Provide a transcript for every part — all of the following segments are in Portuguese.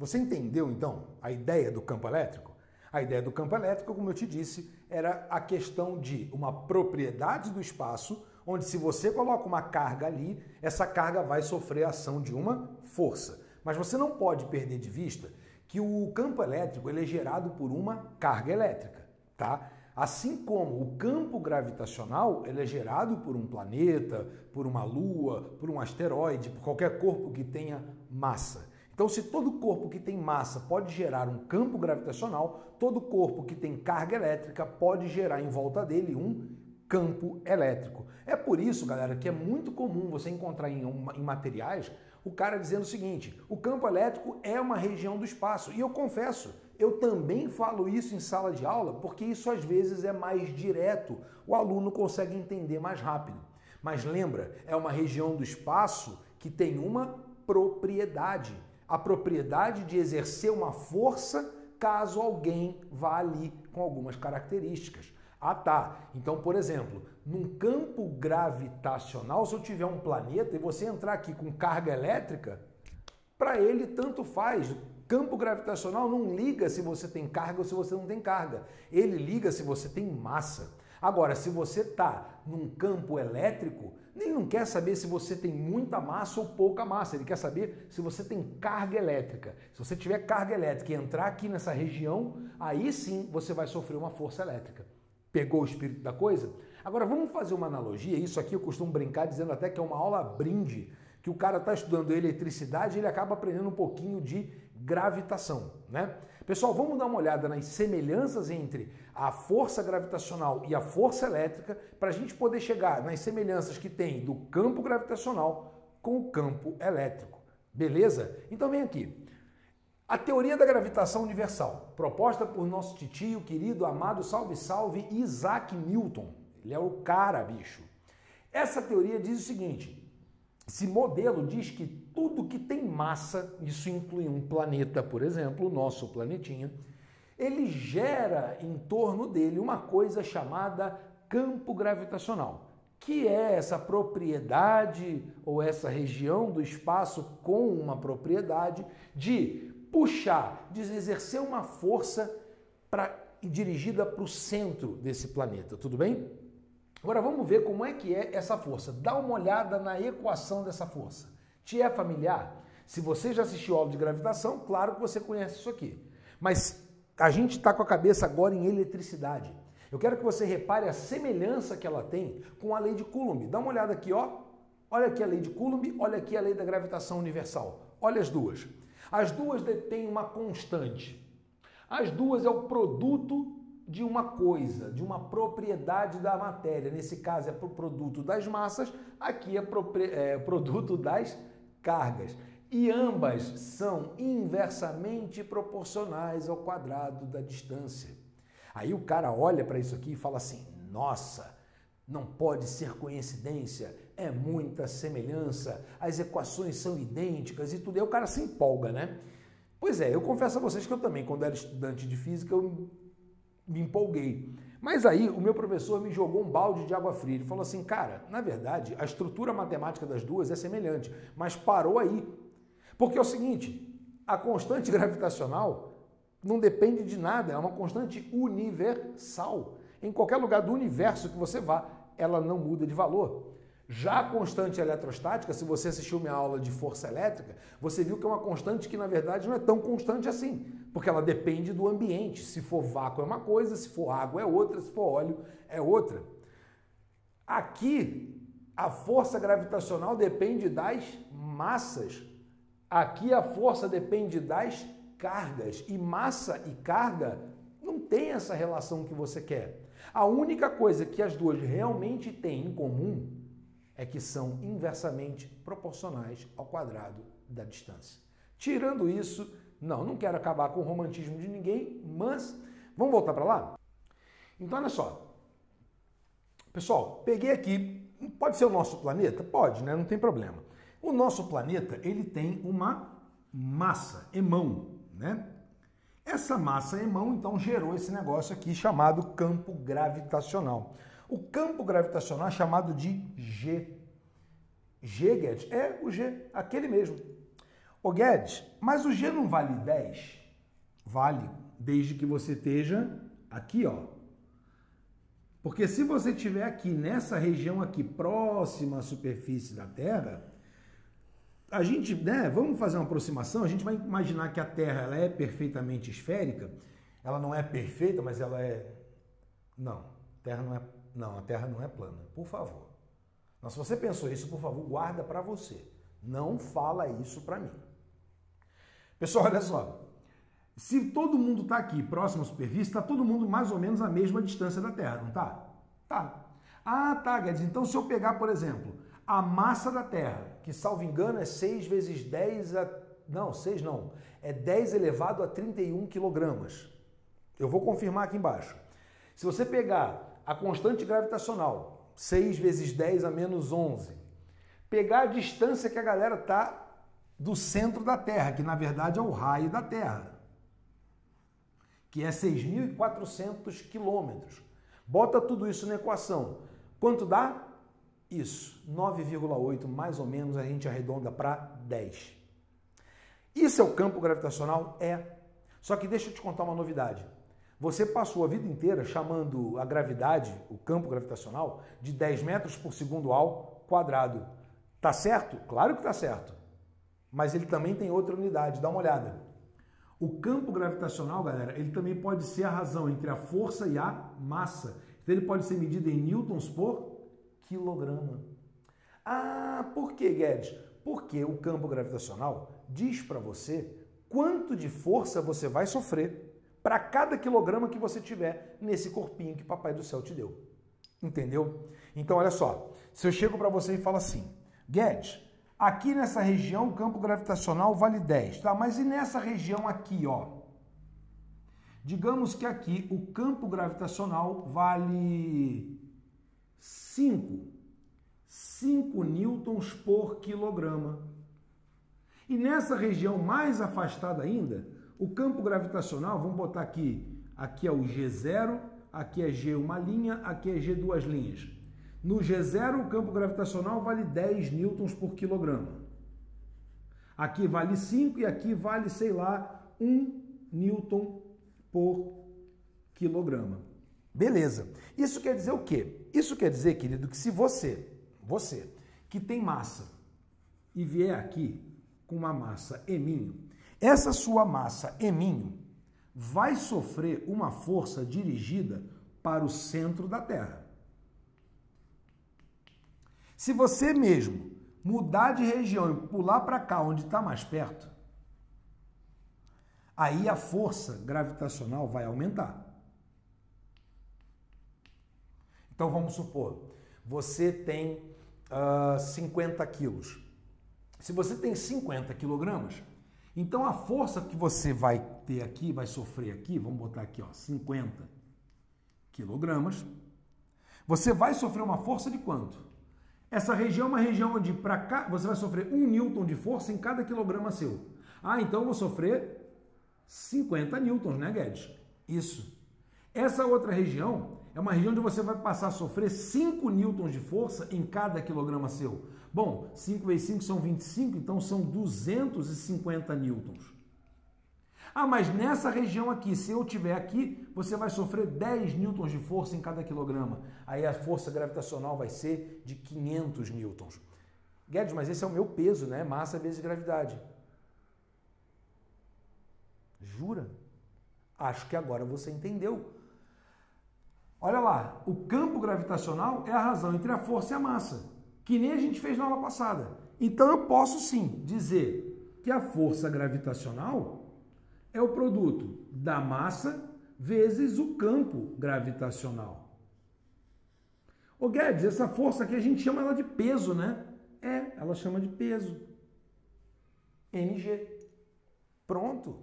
Você entendeu, então, a ideia do campo elétrico? A ideia do campo elétrico, como eu te disse, era a questão de uma propriedade do espaço, onde se você coloca uma carga ali, essa carga vai sofrer a ação de uma força. Mas você não pode perder de vista que o campo elétrico ele é gerado por uma carga elétrica, tá? Assim como o campo gravitacional ele é gerado por um planeta, por uma lua, por um asteroide, por qualquer corpo que tenha massa. Então, se todo corpo que tem massa pode gerar um campo gravitacional, todo corpo que tem carga elétrica pode gerar em volta dele um campo elétrico. É por isso, galera, que é muito comum você encontrar em materiais o cara dizendo o seguinte: o campo elétrico é uma região do espaço. E eu confesso, eu também falo isso em sala de aula, porque isso às vezes é mais direto, o aluno consegue entender mais rápido. Mas lembra, é uma região do espaço que tem uma propriedade. A propriedade de exercer uma força caso alguém vá ali com algumas características. Ah, tá. Então, por exemplo, num campo gravitacional, se eu tiver um planeta e você entrar aqui com carga elétrica, para ele tanto faz. O campo gravitacional não liga se você tem carga ou se você não tem carga. Ele liga se você tem massa. Agora, se você está num campo elétrico, ele não quer saber se você tem muita massa ou pouca massa, ele quer saber se você tem carga elétrica. Se você tiver carga elétrica e entrar aqui nessa região, aí sim você vai sofrer uma força elétrica. Pegou o espírito da coisa? Agora vamos fazer uma analogia, isso aqui eu costumo brincar dizendo até que é uma aula brinde, que o cara está estudando eletricidade e ele acaba aprendendo um pouquinho de gravitação, né? Pessoal, vamos dar uma olhada nas semelhanças entre a força gravitacional e a força elétrica para a gente poder chegar nas semelhanças que tem do campo gravitacional com o campo elétrico. Beleza? Então vem aqui. A teoria da gravitação universal, proposta por nosso titio, querido, amado, salve, salve, Isaac Newton. Ele é o cara, bicho. Essa teoria diz o seguinte: esse modelo diz que tudo que tem massa, isso inclui um planeta, por exemplo, o nosso planetinha, ele gera em torno dele uma coisa chamada campo gravitacional, que é essa propriedade ou essa região do espaço com uma propriedade de puxar, de exercer uma força dirigida para o centro desse planeta, tudo bem? Agora vamos ver como é que é essa força. Dá uma olhada na equação dessa força. Te é familiar? Se você já assistiu aula de gravitação, claro que você conhece isso aqui. Mas a gente está com a cabeça agora em eletricidade. Eu quero que você repare a semelhança que ela tem com a lei de Coulomb. Dá uma olhada aqui, ó. Olha aqui a lei de Coulomb, olha aqui a lei da gravitação universal. Olha as duas. As duas detêm uma constante. As duas é o produto de uma coisa, de uma propriedade da matéria. Nesse caso é o produto das massas, aqui é produto das cargas. E ambas são inversamente proporcionais ao quadrado da distância. Aí o cara olha para isso aqui e fala assim: nossa, não pode ser coincidência, é muita semelhança, as equações são idênticas e tudo. Aí o cara se empolga, né? Pois é, eu confesso a vocês que eu também, quando era estudante de física, eu me empolguei. Mas aí o meu professor me jogou um balde de água fria. Ele falou assim: cara, na verdade, a estrutura matemática das duas é semelhante, mas parou aí. Porque é o seguinte, a constante gravitacional não depende de nada, é uma constante universal. Em qualquer lugar do universo que você vá, ela não muda de valor. Já a constante eletrostática, se você assistiu minha aula de força elétrica, você viu que é uma constante que, na verdade, não é tão constante assim, porque ela depende do ambiente. Se for vácuo é uma coisa, se for água é outra, se for óleo é outra. Aqui, a força gravitacional depende das massas. Aqui, a força depende das cargas. E massa e carga não tem essa relação que você quer. A única coisa que as duas realmente têm em comum é que são inversamente proporcionais ao quadrado da distância. Tirando isso, não quero acabar com o romantismo de ninguém, mas vamos voltar para lá? Então, olha só. Pessoal, peguei aqui, pode ser o nosso planeta? Pode, né? Não tem problema. O nosso planeta, ele tem uma massa, emão, né? Essa massa emão, então, gerou esse negócio aqui chamado campo gravitacional. O campo gravitacional é chamado de G. G, Guedes, é o G, aquele mesmo. Ô Guedes, mas o G não vale 10? Vale, desde que você esteja aqui, ó. Porque se você estiver aqui, nessa região aqui, próxima à superfície da Terra, a gente, né, vamos fazer uma aproximação, a gente vai imaginar que a Terra ela é perfeitamente esférica, ela não é perfeita, mas ela é... Não, a Terra não é plana, por favor. Mas se você pensou isso, por favor, guarda para você. Não fala isso para mim. Pessoal, olha só. Se todo mundo está aqui próximo à superfície, está todo mundo mais ou menos à mesma distância da Terra, não tá? Tá. Ah, tá, Guedes. Então, se eu pegar, por exemplo, a massa da Terra, que, salvo engano, é 6 vezes 10 a... Não, 6 não. É 10 elevado a 31 quilogramas. Eu vou confirmar aqui embaixo. Se você pegar a constante gravitacional, 6 vezes 10 a menos 11, pegar a distância que a galera está do centro da Terra, que, na verdade, é o raio da Terra, que é 6.400 quilômetros. Bota tudo isso na equação. Quanto dá? Isso, 9,8 mais ou menos, a gente arredonda para 10. Isso é o campo gravitacional? É. Só que deixa eu te contar uma novidade. Você passou a vida inteira chamando a gravidade, o campo gravitacional, de 10 metros por segundo ao quadrado. Tá certo? Claro que tá certo. Mas ele também tem outra unidade, dá uma olhada. O campo gravitacional, galera, ele também pode ser a razão entre a força e a massa. Então ele pode ser medido em newtons por quilograma. Ah, por que, Guedes? Porque o campo gravitacional diz para você quanto de força você vai sofrer para cada quilograma que você tiver nesse corpinho que Papai do Céu te deu. Entendeu? Então, olha só. Se eu chego para você e falo assim, Guedes, aqui nessa região o campo gravitacional vale 10, tá? Mas e nessa região aqui, ó? Digamos que aqui o campo gravitacional vale 5 newtons por quilograma. E nessa região mais afastada ainda, o campo gravitacional, vamos botar aqui é o G0, aqui é G uma linha, aqui é G duas linhas. No G0, o campo gravitacional vale 10 newtons por quilograma. Aqui vale 5 e aqui vale, sei lá, 1 newton por quilograma. Beleza. Isso quer dizer o quê? Isso quer dizer, querido, que se você que tem massa e vier aqui com uma massa eminho, essa sua massa eminho vai sofrer uma força dirigida para o centro da Terra. Se você mesmo mudar de região e pular para cá, onde está mais perto, aí a força gravitacional vai aumentar. Então vamos supor, você tem 50 quilos. Se você tem 50 quilogramas, então a força que você vai ter aqui, vai sofrer aqui, vamos botar aqui, ó, 50 quilogramas, você vai sofrer uma força de quanto? Essa região é uma região onde para cá você vai sofrer 1 newton de força em cada quilograma seu. Ah, então eu vou sofrer 50 newtons, né, Guedes? Isso. Essa outra região é uma região onde você vai passar a sofrer 5 newtons de força em cada quilograma seu. Bom, 5 vezes 5 são 25, então são 250 newtons. Ah, mas nessa região aqui, se eu tiver aqui, você vai sofrer 10 newtons de força em cada quilograma. Aí a força gravitacional vai ser de 500 newtons. Guedes, mas esse é o meu peso, né? Massa vezes gravidade. Jura? Acho que agora você entendeu. Olha lá, o campo gravitacional é a razão entre a força e a massa, que nem a gente fez na aula passada. Então eu posso sim dizer que a força gravitacional é o produto da massa vezes o campo gravitacional. Ô Guedes, essa força aqui a gente chama ela de peso, né? É, ela chama de peso. mg. Pronto.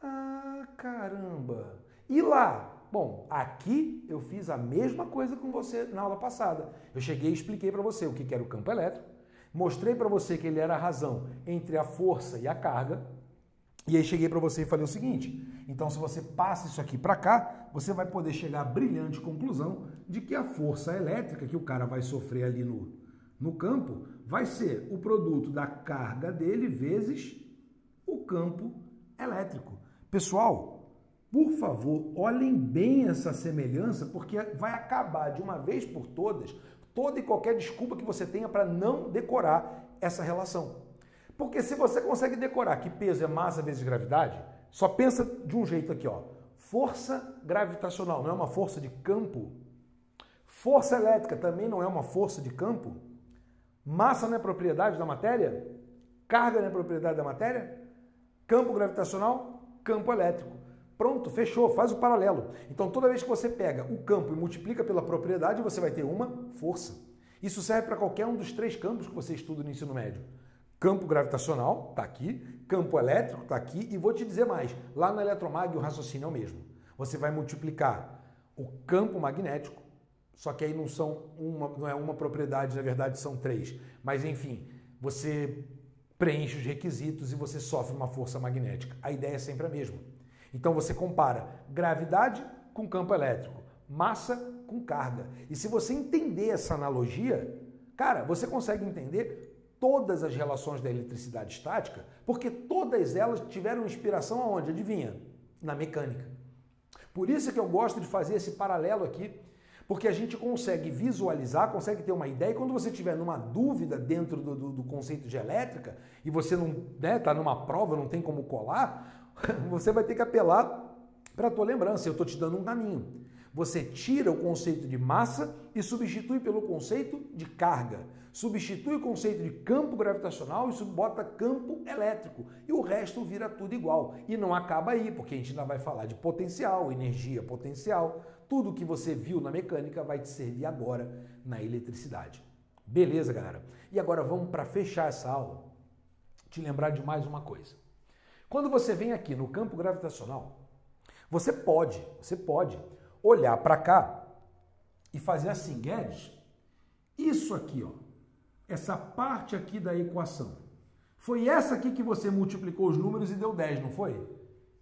Ah, caramba. E lá? Bom, aqui eu fiz a mesma coisa com você na aula passada. Eu cheguei e expliquei para você o que era o campo elétrico, mostrei para você que ele era a razão entre a força e a carga, e aí cheguei para você e falei o seguinte, então se você passa isso aqui para cá, você vai poder chegar à brilhante conclusão de que a força elétrica que o cara vai sofrer ali no campo vai ser o produto da carga dele vezes o campo elétrico. Pessoal, por favor, olhem bem essa semelhança, porque vai acabar de uma vez por todas toda e qualquer desculpa que você tenha para não decorar essa relação. Porque se você consegue decorar que peso é massa vezes gravidade, só pensa de um jeito aqui, ó. Força gravitacional não é uma força de campo? Força elétrica também não é uma força de campo? Massa não é propriedade da matéria? Carga não é propriedade da matéria? Campo gravitacional, campo elétrico. Pronto, fechou, faz o paralelo. Então toda vez que você pega o campo e multiplica pela propriedade, você vai ter uma força. Isso serve para qualquer um dos 3 campos que você estuda no ensino médio. Campo gravitacional está aqui, campo elétrico está aqui e vou te dizer mais, lá na eletromag o raciocínio é o mesmo. Você vai multiplicar o campo magnético, só que aí não é uma propriedade, na verdade são 3. Mas enfim, você preenche os requisitos e você sofre uma força magnética. A ideia é sempre a mesma. Então você compara gravidade com campo elétrico, massa com carga. E se você entender essa analogia, cara, você consegue entender todas as relações da eletricidade estática, porque todas elas tiveram inspiração aonde? Adivinha? Na mecânica. Por isso que eu gosto de fazer esse paralelo aqui, porque a gente consegue visualizar, consegue ter uma ideia, e quando você tiver numa dúvida dentro do conceito de elétrica, e você não está numa prova, não tem como colar, você vai ter que apelar para a tua lembrança. Eu estou te dando um caminho. Você tira o conceito de massa e substitui pelo conceito de carga. Substitui o conceito de campo gravitacional e bota campo elétrico. E o resto vira tudo igual. E não acaba aí, porque a gente ainda vai falar de potencial, energia potencial. Tudo que você viu na mecânica vai te servir agora na eletricidade. Beleza, galera? E agora vamos para fechar essa aula, te lembrar de mais uma coisa. Quando você vem aqui no campo gravitacional, você pode olhar para cá e fazer assim, Guedes, isso aqui, ó, essa parte aqui da equação, foi essa aqui que você multiplicou os números e deu 10, não foi?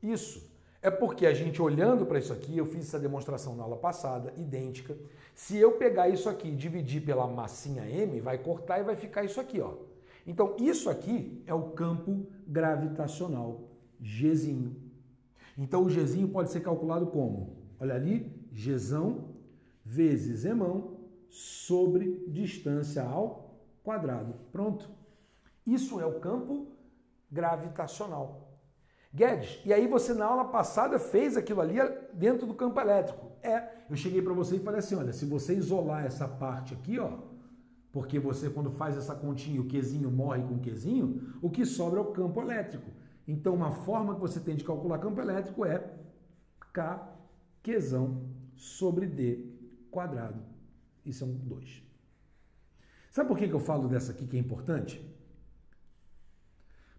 Isso. É porque a gente olhando para isso aqui, eu fiz essa demonstração na aula passada, idêntica. Se eu pegar isso aqui e dividir pela massinha M, vai cortar e vai ficar isso aqui, ó. Então, isso aqui é o campo gravitacional, Gzinho. Então, o Gzinho pode ser calculado como? Olha ali, Gzão vezes Emão sobre distância ao quadrado. Pronto. Isso é o campo gravitacional. Guedes, e aí você na aula passada fez aquilo ali dentro do campo elétrico. Eu cheguei para você e falei assim, olha, se você isolar essa parte aqui, ó, porque você quando faz essa continha, o Qzinho morre com o Qzinho, o que sobra é o campo elétrico. Então uma forma que você tem de calcular campo elétrico é K Qzão sobre D quadrado. Isso é um 2. Sabe por que eu falo dessa aqui que é importante?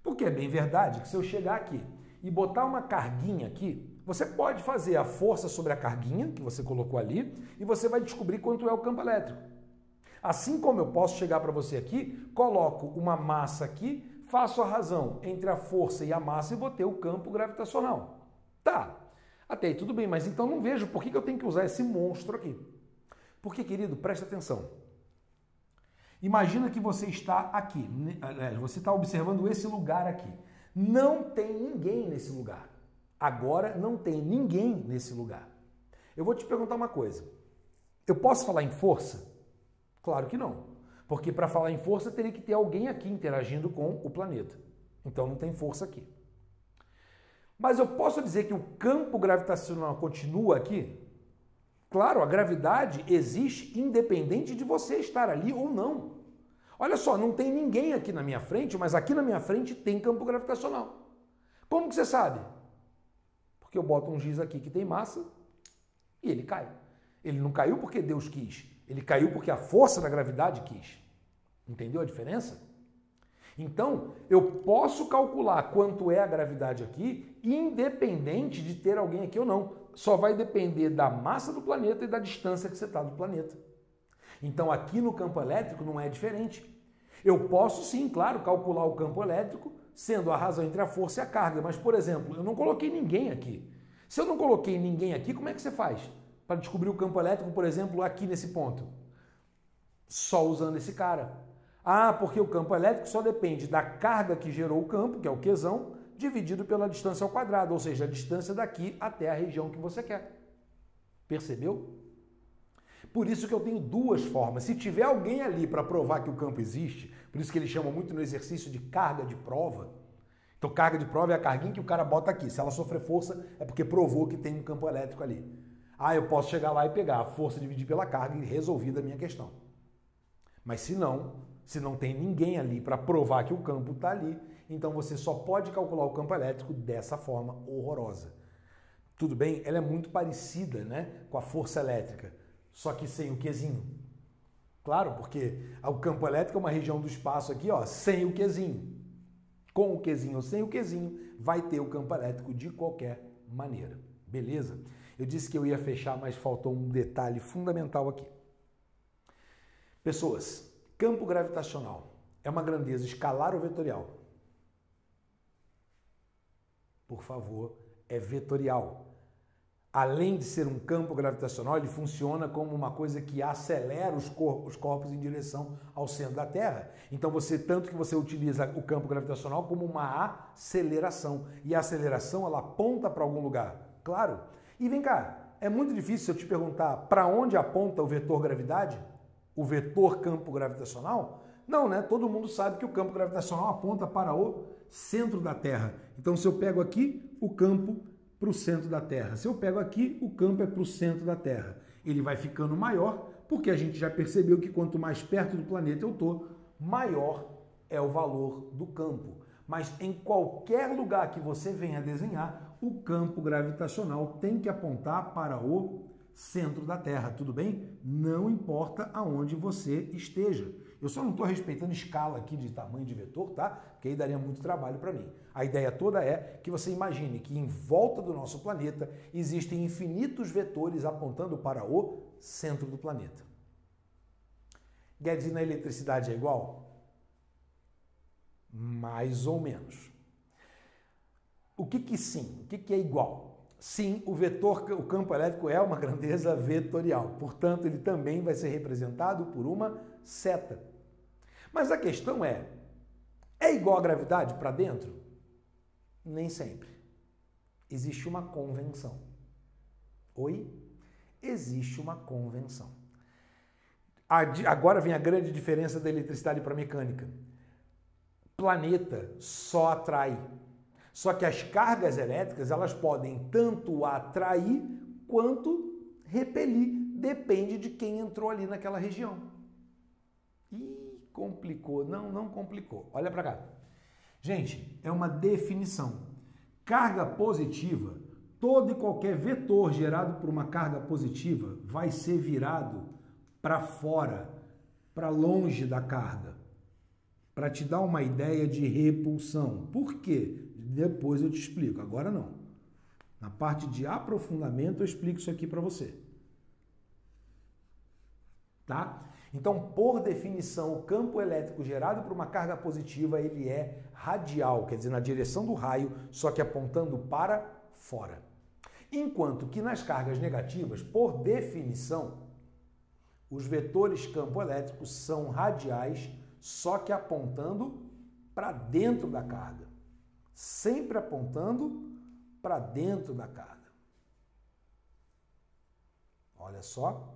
Porque é bem verdade que se eu chegar aqui e botar uma carguinha aqui, você pode fazer a força sobre a carguinha que você colocou ali e você vai descobrir quanto é o campo elétrico. Assim como eu posso chegar para você aqui, coloco uma massa aqui, faço a razão entre a força e a massa e botei o campo gravitacional. Tá, até aí tudo bem, mas então não vejo por que eu tenho que usar esse monstro aqui. Porque, querido, presta atenção. Imagina que você está aqui, você está observando esse lugar aqui. Não tem ninguém nesse lugar. Agora não tem ninguém nesse lugar. Eu vou te perguntar uma coisa. Eu posso falar em força? Claro que não. Porque para falar em força teria que ter alguém aqui interagindo com o planeta. Então não tem força aqui. Mas eu posso dizer que o campo gravitacional continua aqui? Claro, a gravidade existe independente de você estar ali ou não. Olha só, não tem ninguém aqui na minha frente, mas aqui na minha frente tem campo gravitacional. Como que você sabe? Porque eu boto um giz aqui que tem massa e ele cai. Ele não caiu porque Deus quis, ele caiu porque a força da gravidade quis. Entendeu a diferença? Então, eu posso calcular quanto é a gravidade aqui, independente de ter alguém aqui ou não. Só vai depender da massa do planeta e da distância que você está do planeta. Então, aqui no campo elétrico não é diferente. Eu posso sim, claro, calcular o campo elétrico, sendo a razão entre a força e a carga. Mas, por exemplo, eu não coloquei ninguém aqui. Se eu não coloquei ninguém aqui, como é que você faz para descobrir o campo elétrico, por exemplo, aqui nesse ponto? Só usando esse cara. Ah, porque o campo elétrico só depende da carga que gerou o campo, que é o Qzão, dividido pela distância ao quadrado, ou seja, a distância daqui até a região que você quer. Percebeu? Por isso que eu tenho duas formas. Se tiver alguém ali para provar que o campo existe, por isso que eles chamam muito no exercício de carga de prova. Então, carga de prova é a carguinha que o cara bota aqui. Se ela sofrer força, é porque provou que tem um campo elétrico ali. Ah, eu posso chegar lá e pegar a força, dividir pela carga e resolvida a minha questão. Mas se não tem ninguém ali para provar que o campo está ali, então você só pode calcular o campo elétrico dessa forma horrorosa. Tudo bem? Ela é muito parecida, né, com a força elétrica, só que sem o Qzinho. Claro, porque o campo elétrico é uma região do espaço aqui, ó, sem o Qzinho. Com o Qzinho ou sem o Qzinho, vai ter o campo elétrico de qualquer maneira. Beleza? Eu disse que eu ia fechar, mas faltou um detalhe fundamental aqui. Pessoas, campo gravitacional é uma grandeza escalar ou vetorial? Por favor, é vetorial. Além de ser um campo gravitacional, ele funciona como uma coisa que acelera os corpos em direção ao centro da Terra. Então, tanto que você utiliza o campo gravitacional como uma aceleração. E a aceleração, ela aponta para algum lugar. Claro. E vem cá, é muito difícil eu te perguntar para onde aponta o vetor gravidade? O vetor campo gravitacional? Não, né? Todo mundo sabe que o campo gravitacional aponta para o centro da Terra. Então, se eu pego aqui, o campo para o centro da Terra. Se eu pego aqui, o campo é para o centro da Terra. Ele vai ficando maior, porque a gente já percebeu que quanto mais perto do planeta eu estou, maior é o valor do campo. Mas em qualquer lugar que você venha desenhar, o campo gravitacional tem que apontar para o centro da Terra, tudo bem? Não importa aonde você esteja. Eu só não estou respeitando escala aqui de tamanho de vetor, tá? Porque aí daria muito trabalho para mim. A ideia toda é que você imagine que em volta do nosso planeta existem infinitos vetores apontando para o centro do planeta. Guedes, e na eletricidade é igual? Mais ou menos. O que sim? O que é igual? Sim, o campo elétrico é uma grandeza vetorial. Portanto, ele também vai ser representado por uma seta. Mas a questão é igual a gravidade para dentro? Nem sempre. Existe uma convenção. Oi? Existe uma convenção. Agora vem a grande diferença da eletricidade para a mecânica. Planeta só atrai. Só que as cargas elétricas, elas podem tanto atrair quanto repelir. Depende de quem entrou ali naquela região. Ih, complicou. Não complicou. Olha para cá. Gente, é uma definição. Carga positiva, todo e qualquer vetor gerado por uma carga positiva vai ser virado para fora, para longe da carga, para te dar uma ideia de repulsão. Por quê? Depois eu te explico, agora não. Na parte de aprofundamento eu explico isso aqui para você. Tá? Então, por definição, o campo elétrico gerado por uma carga positiva, ele é radial, quer dizer, na direção do raio, só que apontando para fora. Enquanto que nas cargas negativas, por definição, os vetores campo elétrico são radiais, só que apontando para dentro da carga. Sempre apontando para dentro da carga. Olha só.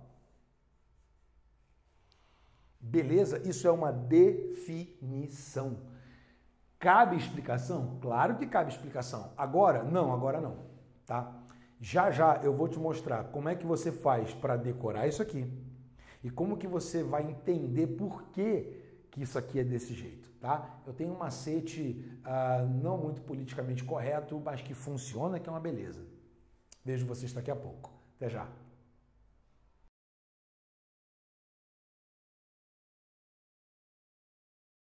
Beleza? Isso é uma definição. Cabe explicação? Claro que cabe explicação. Agora não, tá? Já eu vou te mostrar como é que você faz para decorar isso aqui e como que você vai entender por que isso aqui é desse jeito, tá? Eu tenho um macete não muito politicamente correto, mas que funciona, que é uma beleza. Vejo vocês daqui a pouco. Até já.